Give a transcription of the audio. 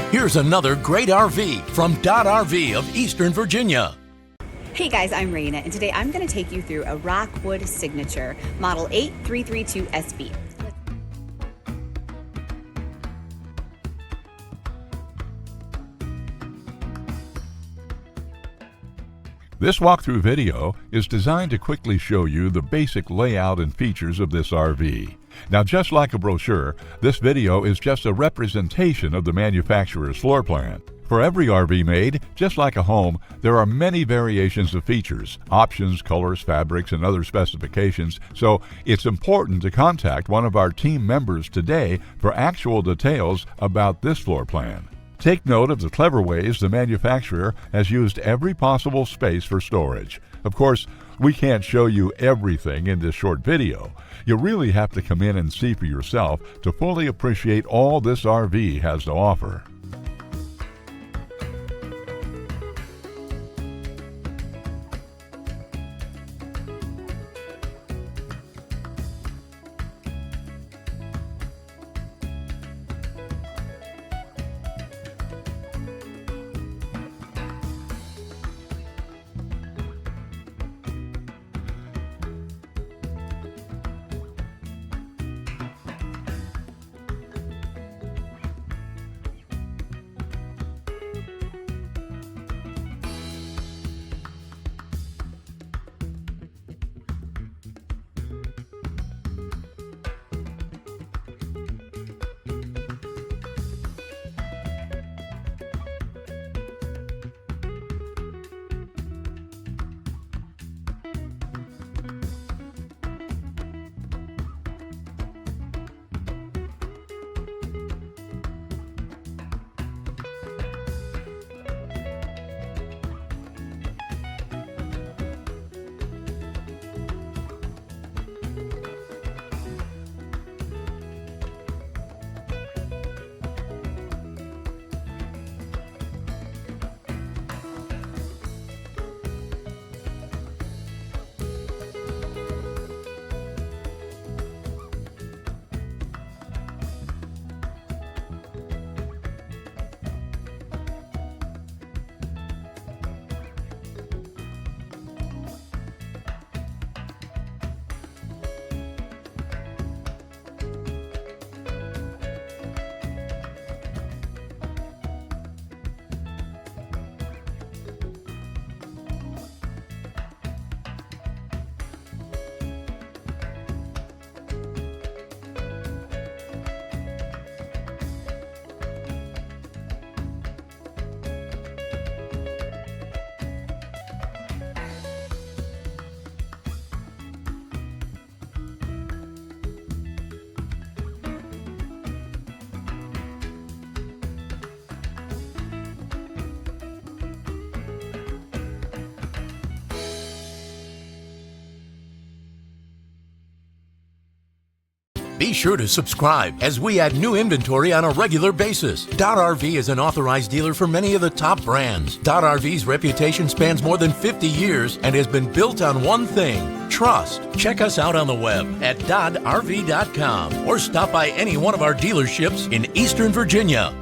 Here's another great RV from Dodd RV of Eastern Virginia. Hey guys, I'm Raina, and today I'm going to take you through a Rockwood Signature, model 8332SB. This walkthrough video is designed to quickly show you the basic layout and features of this RV. Now, just like a brochure, this video is just a representation of the manufacturer's floor plan. For every RV made, just like a home, there are many variations of features, options, colors, fabrics, and other specifications, so it's important to contact one of our team members today for actual details about this floor plan. Take note of the clever ways the manufacturer has used every possible space for storage. Of course, we can't show you everything in this short video. You really have to come in and see for yourself to fully appreciate all this RV has to offer. Be sure to subscribe as we add new inventory on a regular basis. Dodd RV is an authorized dealer for many of the top brands. Dodd RV's reputation spans more than 50 years and has been built on one thing: trust. Check us out on the web at doddrv.com or stop by any one of our dealerships in Eastern Virginia.